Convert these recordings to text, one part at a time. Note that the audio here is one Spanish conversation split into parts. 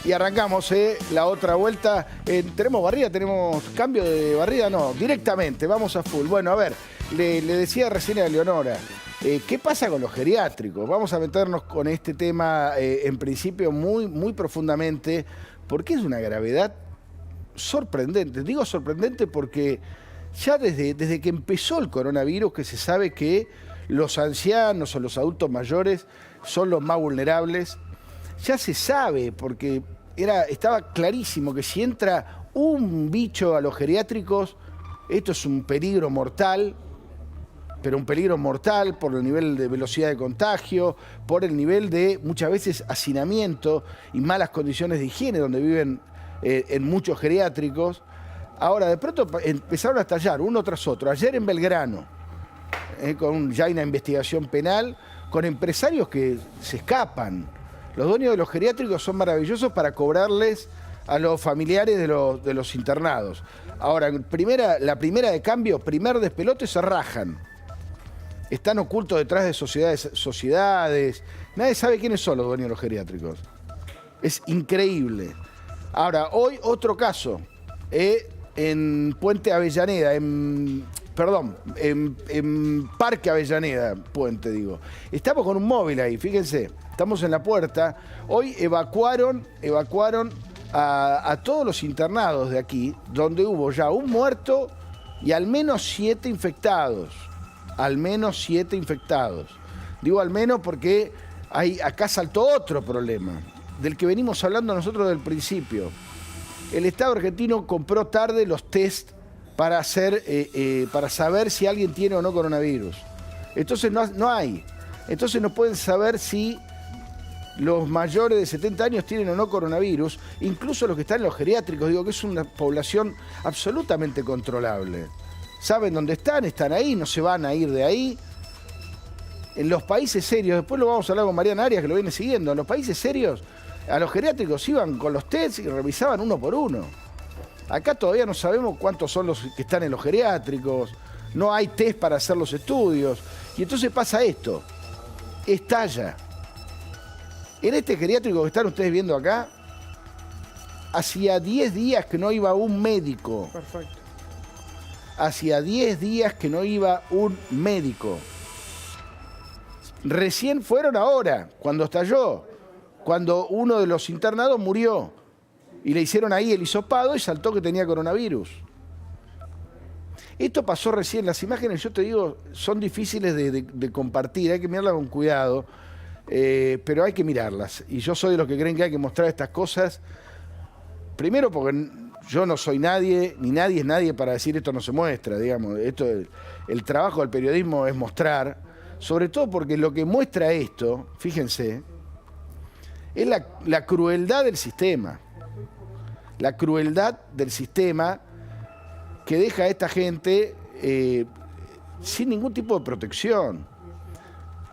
Y arrancamos la otra vuelta. ¿Tenemos barrida? ¿Tenemos cambio de barrida? No, directamente, vamos a full. Bueno, a ver, le decía recién a Leonora, ¿qué pasa con los geriátricos? Vamos a meternos con este tema en principio muy profundamente, porque es una gravedad sorprendente. Digo sorprendente porque ya desde que empezó el coronavirus, que se sabe que los ancianos o los adultos mayores son los más vulnerables, ya se sabe, porque estaba clarísimo que si entra un bicho a los geriátricos, esto es un peligro mortal, pero un peligro mortal por el nivel de velocidad de contagio, por el nivel de, muchas veces, hacinamiento y malas condiciones de higiene donde viven en muchos geriátricos. Ahora, de pronto empezaron a estallar uno tras otro. Ayer en Belgrano, con ya una investigación penal, con empresarios que se escapan. Los dueños de los geriátricos son maravillosos para cobrarles a los familiares de los internados. Ahora, la primera de cambio, primer despelote, se rajan. Están ocultos detrás de sociedades. Nadie sabe quiénes son los dueños de los geriátricos. Es increíble. Ahora, hoy otro caso. En Puente Avellaneda, en Parque Avellaneda, Puente, digo. Estamos con un móvil ahí, fíjense. Estamos en la puerta. Hoy evacuaron a todos los internados de aquí, donde hubo ya un muerto y al menos 7 infectados. Al menos 7 infectados. Digo al menos porque acá saltó otro problema, del que venimos hablando nosotros del principio. El Estado argentino compró tarde los test para saber si alguien tiene o no coronavirus. Entonces no hay. Entonces no pueden saber si los mayores de 70 años tienen o no coronavirus, incluso los que están en los geriátricos. Digo que es una población absolutamente controlable. Saben dónde están ahí, no se van a ir de ahí. En los países serios, después lo vamos a hablar con Mariana Arias, que lo viene siguiendo, en los países serios, a los geriátricos iban con los tests y revisaban uno por uno. Acá todavía no sabemos cuántos son los que están en los geriátricos, no hay test para hacer los estudios. Y entonces pasa esto, estalla. En este geriátrico que están ustedes viendo acá, hacía 10 días que no iba un médico. Perfecto. Hacía 10 días que no iba un médico. Recién fueron ahora, cuando estalló, cuando uno de los internados murió. Y le hicieron ahí el hisopado y saltó que tenía coronavirus. Esto pasó recién. Las imágenes, yo te digo, son difíciles de compartir. Hay que mirarlas con cuidado, pero hay que mirarlas. Y yo soy de los que creen que hay que mostrar estas cosas. Primero porque yo no soy nadie, ni nadie es nadie para decir esto no se muestra, digamos. El trabajo del periodismo es mostrar, sobre todo porque lo que muestra esto, fíjense, es la crueldad del sistema. La crueldad del sistema que deja a esta gente sin ningún tipo de protección.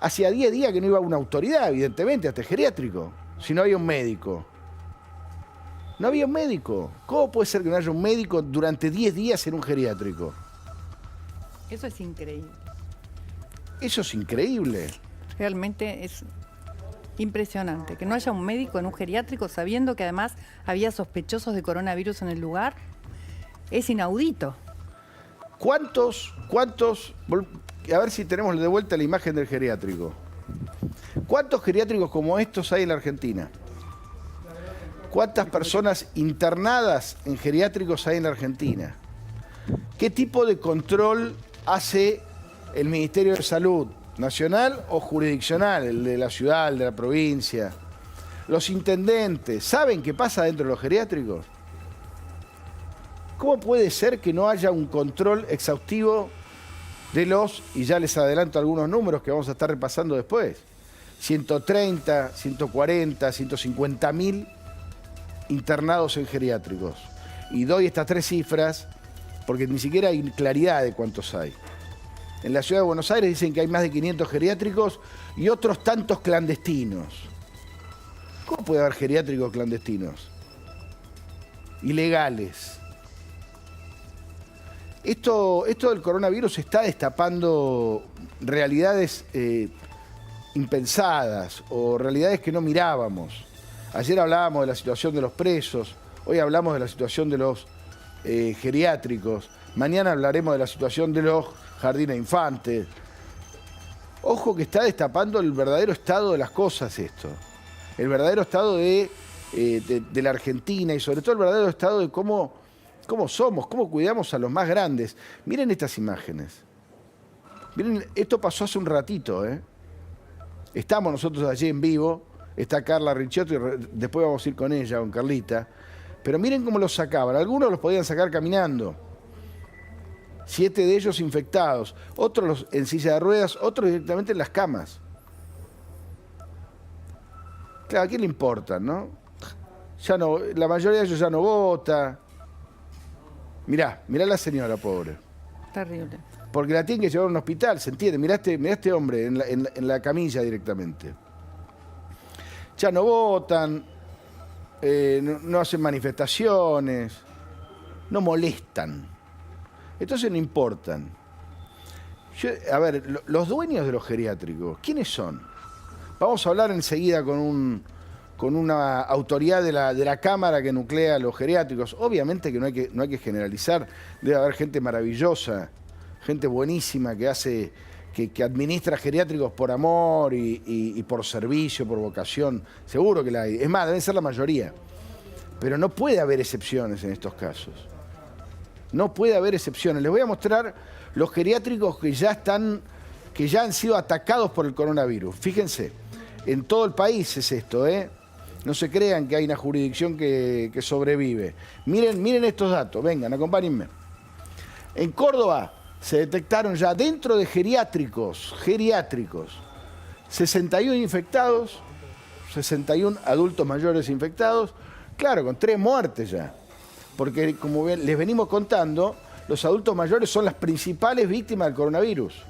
Hacía 10 días que no iba una autoridad, evidentemente, hasta el geriátrico, si no había un médico. No había un médico. ¿Cómo puede ser que no haya un médico durante 10 días en un geriátrico? Eso es increíble. Eso es increíble. Realmente es impresionante. Que no haya un médico en un geriátrico sabiendo que además había sospechosos de coronavirus en el lugar, es inaudito. ¿Cuántos? A ver si tenemos de vuelta la imagen del geriátrico. ¿Cuántos geriátricos como estos hay en la Argentina? ¿Cuántas personas internadas en geriátricos hay en la Argentina? ¿Qué tipo de control hace el Ministerio de Salud? ¿Nacional o jurisdiccional? El de la ciudad, el de la provincia. Los intendentes, ¿saben qué pasa dentro de los geriátricos? ¿Cómo puede ser que no haya un control exhaustivo de y ya les adelanto algunos números que vamos a estar repasando después, 130, 140, 150 mil internados en geriátricos? Y doy estas 3 cifras porque ni siquiera hay claridad de cuántos hay. En la ciudad de Buenos Aires dicen que hay más de 500 geriátricos y otros tantos clandestinos. ¿Cómo puede haber geriátricos clandestinos? Ilegales. Esto del coronavirus está destapando realidades impensadas o realidades que no mirábamos. Ayer hablábamos de la situación de los presos, hoy hablamos de la situación de los geriátricos, mañana hablaremos de la situación de los jardines de infantes. Ojo que está destapando el verdadero estado de las cosas esto. El verdadero estado de la Argentina y sobre todo el verdadero estado de cómo somos, cómo cuidamos a los más grandes. Miren estas imágenes. Miren, esto pasó hace un ratito, ¿eh? Estamos nosotros allí en vivo, está Carla Ricciotti, después vamos a ir con ella, con Carlita. Pero miren cómo los sacaban. Algunos los podían sacar caminando. 7 de ellos infectados, otros en silla de ruedas, otros directamente en las camas. Claro, ¿a quién le importa, no? Ya no, la mayoría de ellos ya no vota. Mirá la señora pobre. Terrible. Porque la tienen que llevar a un hospital, ¿se entiende? Mirá este hombre en la camilla directamente. Ya no votan, no hacen manifestaciones, no molestan. Entonces no importan. A ver, los dueños de los geriátricos, ¿quiénes son? Vamos a hablar enseguida con una autoridad de la Cámara que nuclea los geriátricos. Obviamente que no hay que generalizar. Debe haber gente maravillosa, gente buenísima que administra geriátricos por amor y por servicio, por vocación. Seguro que la hay. Es más, deben ser la mayoría. Pero no puede haber excepciones en estos casos. No puede haber excepciones. Les voy a mostrar los geriátricos que ya han sido atacados por el coronavirus. Fíjense, en todo el país es esto, ¿eh? No se crean que hay una jurisdicción que sobrevive. Miren estos datos, vengan, acompáñenme. En Córdoba se detectaron ya dentro de geriátricos, 61 infectados, 61 adultos mayores infectados, claro, con 3 muertes ya. Porque, como les venimos contando, los adultos mayores son las principales víctimas del coronavirus.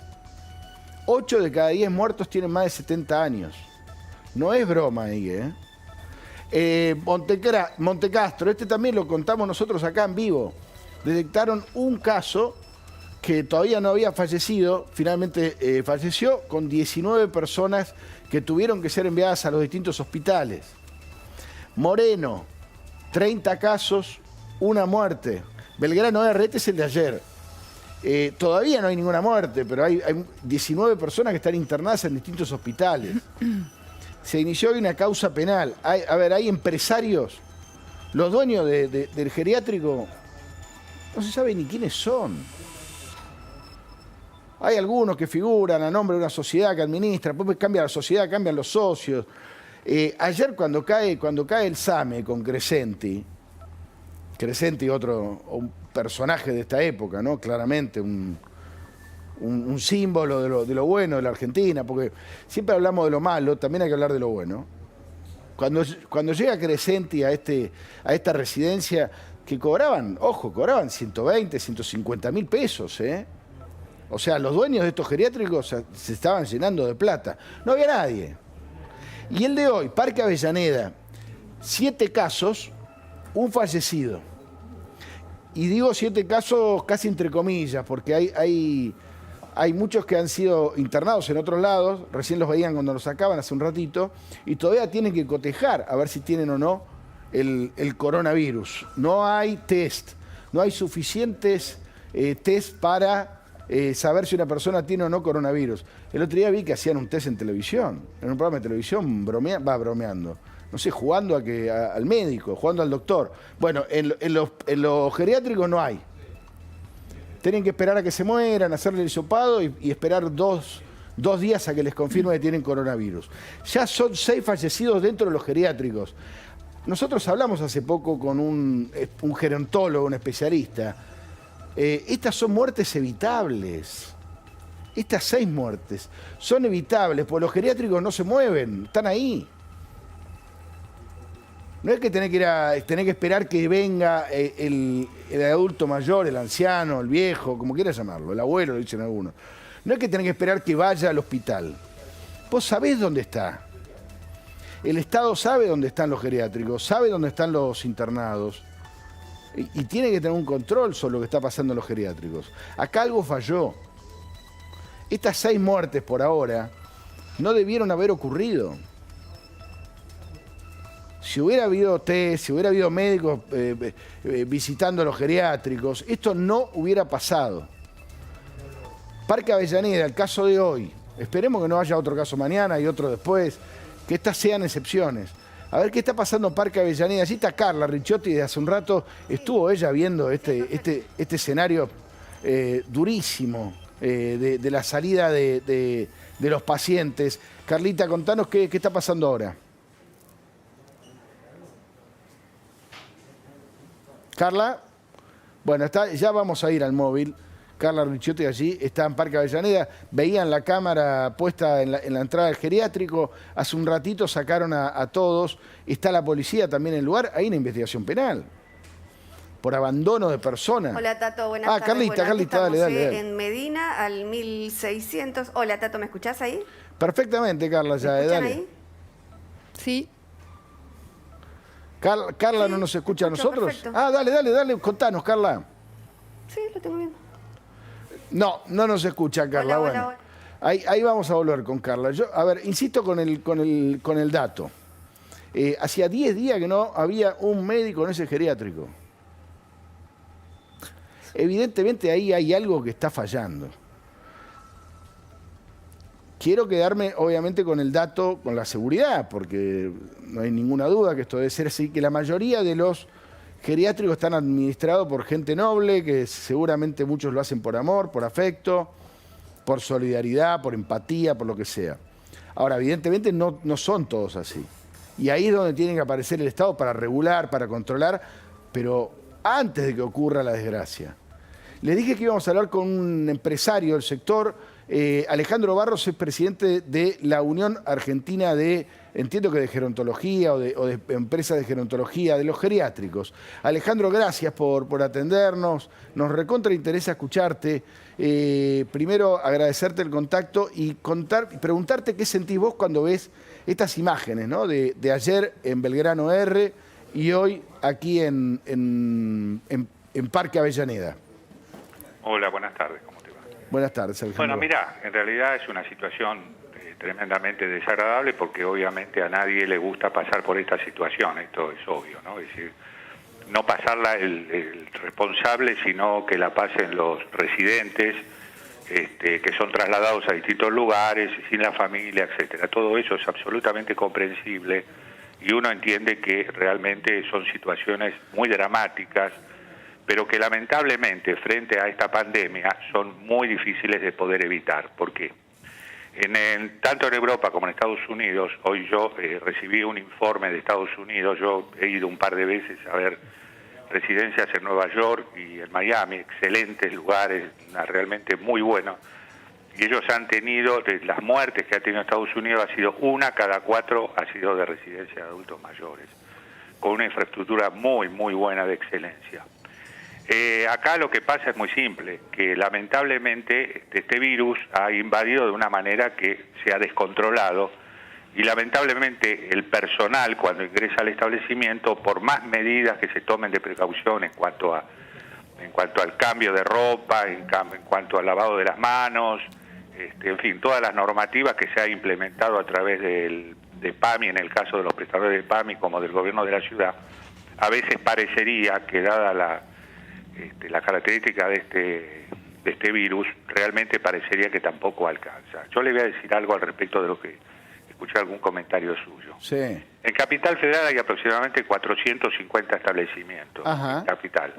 8 de cada 10 muertos tienen más de 70 años. No es broma ahí, ¿eh? Montecastro, este también lo contamos nosotros acá en vivo. Detectaron un caso que todavía no había fallecido, finalmente falleció, con 19 personas que tuvieron que ser enviadas a los distintos hospitales. Moreno, 30 casos, 1 muerte. Belgrano R, este es el de ayer. Todavía no hay ninguna muerte, pero hay 19 personas que están internadas en distintos hospitales. Se inició hoy una causa penal. Hay empresarios, los dueños del geriátrico, no se sabe ni quiénes son. Hay algunos que figuran a nombre de una sociedad que administra, después cambia la sociedad, cambian los socios. Ayer cuando cae el SAME con Crescenti, un personaje de esta época, ¿no? Claramente un símbolo de lo bueno de la Argentina, porque siempre hablamos de lo malo, también hay que hablar de lo bueno. Cuando llega Crescenti a esta residencia, que cobraban 120, 150 mil pesos, ¿eh? O sea, los dueños de estos geriátricos se estaban llenando de plata. No había nadie. Y el de hoy, Parque Avellaneda, 7 casos, 1 fallecido. Y digo 7 casos casi entre comillas, porque hay muchos que han sido internados en otros lados, recién los veían cuando los sacaban hace un ratito, y todavía tienen que cotejar a ver si tienen o no el coronavirus. No hay test, no hay suficientes test para saber si una persona tiene o no coronavirus. El otro día vi que hacían un test en televisión, en un programa de televisión, bromeando. No sé, jugando al médico, jugando al doctor. Bueno, en los geriátricos no hay. Tienen que esperar a que se mueran, hacerle el hisopado y esperar dos días a que les confirme que tienen coronavirus. Ya son 6 fallecidos dentro de los geriátricos. Nosotros hablamos hace poco con un gerontólogo, un especialista. Estas son muertes evitables. Estas 6 muertes son evitables, porque los geriátricos no se mueven, están ahí. No es que tenés que esperar que venga el adulto mayor, el anciano, el viejo, como quieras llamarlo, el abuelo, lo dicen algunos. No es que tenés que esperar que vaya al hospital. Vos sabés dónde está. El Estado sabe dónde están los geriátricos, sabe dónde están los internados. Y tiene que tener un control sobre lo que está pasando en los geriátricos. Acá algo falló. Estas 6 muertes por ahora no debieron haber ocurrido. si hubiera habido test, si hubiera habido médicos visitando los geriátricos, esto no hubiera pasado. Parque Avellaneda, el caso de hoy, esperemos que no haya otro caso mañana y otro después, que estas sean excepciones. A ver qué está pasando en Parque Avellaneda. Allí está Carla Ricciotti, de hace un rato estuvo ella viendo este escenario durísimo de la salida de los pacientes. Carlita, contanos qué está pasando ahora. Carla, bueno, ya vamos a ir al móvil. Carla Ricciotti allí está en Parque Avellaneda. Veían la cámara puesta en la entrada del geriátrico. Hace un ratito sacaron a todos. Está la policía también en el lugar. Hay una investigación penal por abandono de personas. Hola, Tato, buenas tardes. Carlita, bueno, Carlita, dale. En Medina, al 1600. Hola, Tato, ¿me escuchás ahí? Perfectamente, Carla, ya, ¿Me escuchan dale. ahí? Sí. Carla Sí, no nos escucha a escucho, nosotros. perfecto. Dale, contanos, Carla. Sí, lo tengo viendo. No nos escucha, Carla. Hola, bueno, hola. Ahí vamos a volver con Carla. Yo, a ver, insisto con el dato. Hacía 10 días que no había un médico en ese geriátrico. Evidentemente ahí hay algo que está fallando. Quiero quedarme, obviamente, con el dato, con la seguridad, porque no hay ninguna duda que esto debe ser así, que la mayoría de los geriátricos están administrados por gente noble, que seguramente muchos lo hacen por amor, por afecto, por solidaridad, por empatía, por lo que sea. Ahora, evidentemente no son todos así. Y ahí es donde tiene que aparecer el Estado para regular, para controlar, pero antes de que ocurra la desgracia. Les dije que íbamos a hablar con un empresario del sector. Alejandro Barros es presidente de la Unión Argentina entiendo que de gerontología o de empresas de gerontología, de los geriátricos. Alejandro, gracias por atendernos. Nos recontra interesa escucharte. Primero, agradecerte el contacto y preguntarte qué sentís vos cuando ves estas imágenes, ¿no? de ayer en Belgrano R y hoy aquí en Parque Avellaneda. Hola, buenas tardes, ¿cómo te va? Buenas tardes, Alejandro. Bueno, mirá, en realidad es una situación tremendamente desagradable porque obviamente a nadie le gusta pasar por esta situación, esto es obvio, ¿no? Es decir, no pasarla el responsable, sino que la pasen los residentes, que son trasladados a distintos lugares, sin la familia, etcétera. Todo eso es absolutamente comprensible y uno entiende que realmente son situaciones muy dramáticas, pero que lamentablemente frente a esta pandemia son muy difíciles de poder evitar. ¿Por qué? Tanto en Europa como en Estados Unidos, hoy yo recibí un informe de Estados Unidos, yo he ido un par de veces a ver residencias en Nueva York y en Miami, excelentes lugares, realmente muy buenos, y ellos han tenido, de las muertes que ha tenido Estados Unidos, ha sido 1 cada 4 ha sido de residencia de adultos mayores, con una infraestructura muy, muy buena de excelencia. Acá lo que pasa es muy simple, que lamentablemente este virus ha invadido de una manera que se ha descontrolado y lamentablemente el personal cuando ingresa al establecimiento, por más medidas que se tomen de precaución en cuanto al cambio de ropa, en cuanto al lavado de las manos, en fin, todas las normativas que se ha implementado a través de PAMI, en el caso de los prestadores de PAMI como del gobierno de la ciudad, a veces parecería que dada la característica de este virus, realmente parecería que tampoco alcanza. Yo le voy a decir algo al respecto de lo que escuché algún comentario suyo. Sí. En Capital Federal hay aproximadamente 450 establecimientos. Ajá. En Capital.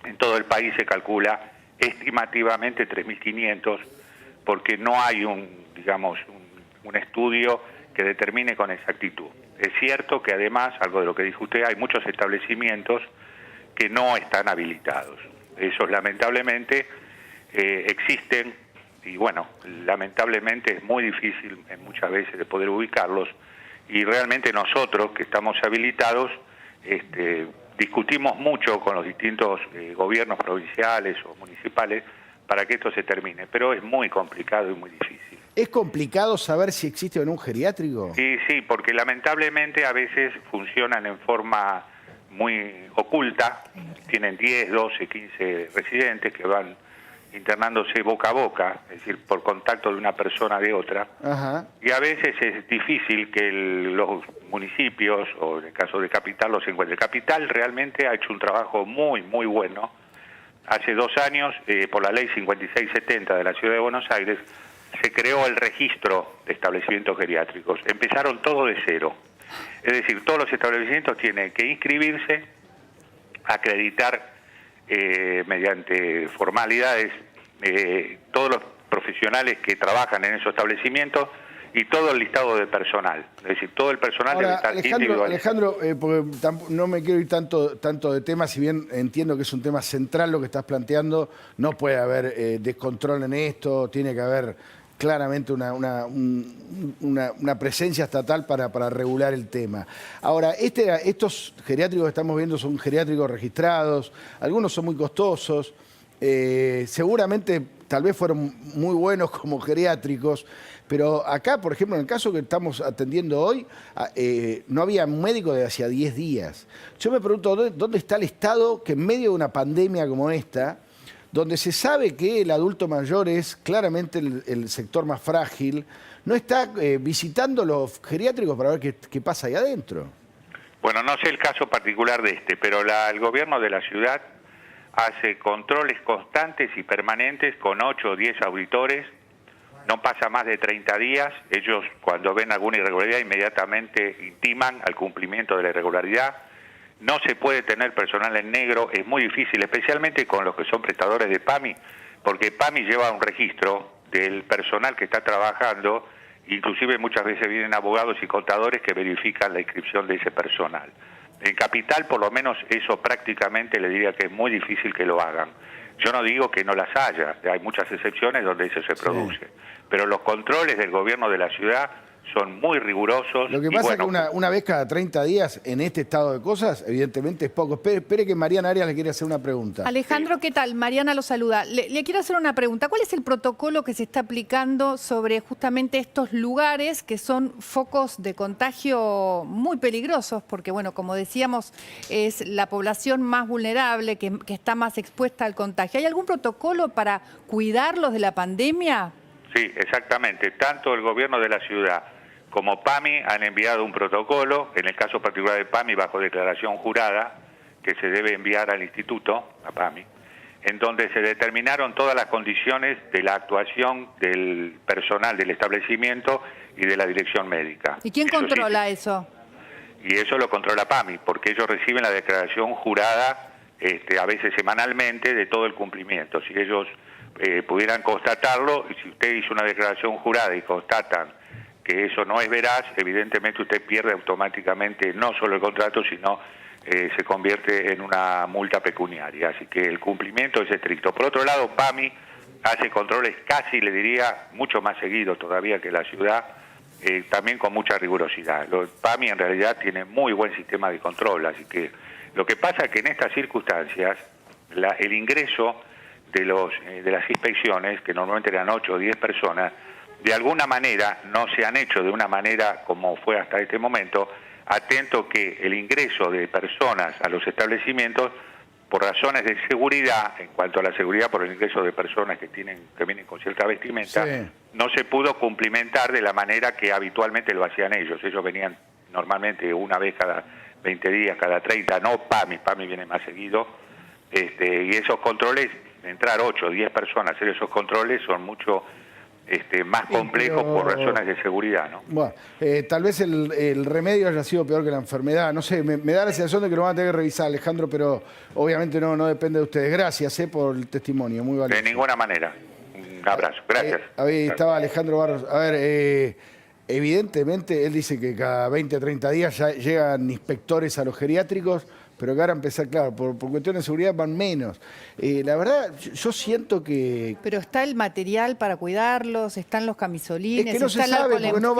En todo el país se calcula estimativamente 3.500 porque no hay un estudio que determine con exactitud. Es cierto que además, algo de lo que dijo usted, hay muchos establecimientos que no están habilitados. Esos lamentablemente existen y bueno, lamentablemente es muy difícil muchas veces de poder ubicarlos y realmente nosotros que estamos habilitados discutimos mucho con los distintos gobiernos provinciales o municipales para que esto se termine, pero es muy complicado y muy difícil. ¿Es complicado saber si existe en un geriátrico? Sí, porque lamentablemente a veces funcionan en forma muy oculta, tienen 10, 12, 15 residentes que van internándose boca a boca, es decir, por contacto de una persona de otra. Ajá. Y a veces es difícil que los municipios, o en el caso de Capital, los encuentren. Capital realmente ha hecho un trabajo muy, muy bueno. Hace 2 años, por la ley 5670 de la Ciudad de Buenos Aires, se creó el registro de establecimientos geriátricos. Empezaron todo de cero. Es decir, todos los establecimientos tienen que inscribirse, acreditar mediante formalidades todos los profesionales que trabajan en esos establecimientos y todo el listado de personal. Es decir, todo el personal Ahora, debe estar individualizado. Alejandro, porque no me quiero ir tanto de tema, si bien entiendo que es un tema central lo que estás planteando, no puede haber descontrol en esto, tiene que haber claramente una presencia estatal para regular el tema. Ahora, estos geriátricos que estamos viendo son geriátricos registrados, algunos son muy costosos, seguramente tal vez fueron muy buenos como geriátricos, pero acá, por ejemplo, en el caso que estamos atendiendo hoy, no había un médico desde hacía 10 días. Yo me pregunto, ¿dónde está el Estado que en medio de una pandemia como esta, donde se sabe que el adulto mayor es claramente el sector más frágil, no está visitando los geriátricos para ver qué pasa ahí adentro? Bueno, no sé el caso particular de este, pero el gobierno de la ciudad hace controles constantes y permanentes con 8 o 10 auditores. No pasa más de 30 días. Ellos, cuando ven alguna irregularidad, inmediatamente intiman al cumplimiento de la irregularidad. No se puede tener personal en negro, es muy difícil, especialmente con los que son prestadores de PAMI, porque PAMI lleva un registro del personal que está trabajando, inclusive muchas veces vienen abogados y contadores que verifican la inscripción de ese personal. En Capital, por lo menos, eso prácticamente le diría que es muy difícil que lo hagan. Yo no digo que no las haya, hay muchas excepciones donde eso se produce, sí. Pero los controles del gobierno de la ciudad son muy rigurosos. Lo que pasa es que una vez cada 30 días en este estado de cosas, evidentemente es poco. Espere que Mariana Arias le quiere hacer una pregunta. Alejandro, ¿qué tal? Mariana lo saluda. Le quiero hacer una pregunta. ¿Cuál es el protocolo que se está aplicando sobre justamente estos lugares que son focos de contagio muy peligrosos? Porque, bueno, como decíamos, es la población más vulnerable, que está más expuesta al contagio. ¿Hay algún protocolo para cuidarlos de la pandemia? Sí, exactamente. Tanto el gobierno de la ciudad como PAMI han enviado un protocolo, en el caso particular de PAMI bajo declaración jurada, que se debe enviar al instituto, a PAMI, en donde se determinaron todas las condiciones de la actuación del personal del establecimiento y de la dirección médica. ¿Y quién controla eso? Y eso lo controla PAMI, porque ellos reciben la declaración jurada a veces semanalmente de todo el cumplimiento. Si ellos pudieran constatarlo, y si usted hizo una declaración jurada y constatan que eso no es veraz, evidentemente usted pierde automáticamente no solo el contrato, sino se convierte en una multa pecuniaria. Así que el cumplimiento es estricto. Por otro lado, PAMI hace controles casi, le diría, mucho más seguidos todavía que la ciudad, también con mucha rigurosidad. PAMI en realidad tiene muy buen sistema de control, así que lo que pasa es que en estas circunstancias el ingreso de las inspecciones, que normalmente eran 8 o 10 personas, de alguna manera no se han hecho de una manera como fue hasta este momento, atento que el ingreso de personas a los establecimientos, por razones de seguridad, en cuanto a la seguridad por el ingreso de personas que vienen con cierta vestimenta, sí, no se pudo cumplimentar de la manera que habitualmente lo hacían ellos. Ellos venían normalmente una vez cada 20 días, cada 30, no PAMI viene más seguido, y esos controles, entrar 8 o 10 personas, hacer esos controles son mucho más complejos por razones de seguridad, ¿no? Bueno, tal vez el remedio haya sido peor que la enfermedad, no sé, me da la sensación de que lo van a tener que revisar, Alejandro, pero obviamente no depende de ustedes. Gracias por el testimonio, muy valioso. De ninguna manera. Un abrazo, gracias. Ahí estaba Alejandro Barros. A ver, evidentemente él dice que cada 20 o 30 días ya llegan inspectores a los geriátricos, pero que ahora empezar, claro, por cuestiones de seguridad van menos. La verdad, yo siento que... Pero está el material para cuidarlos, están los camisolines, es que no está se sabe, porque no va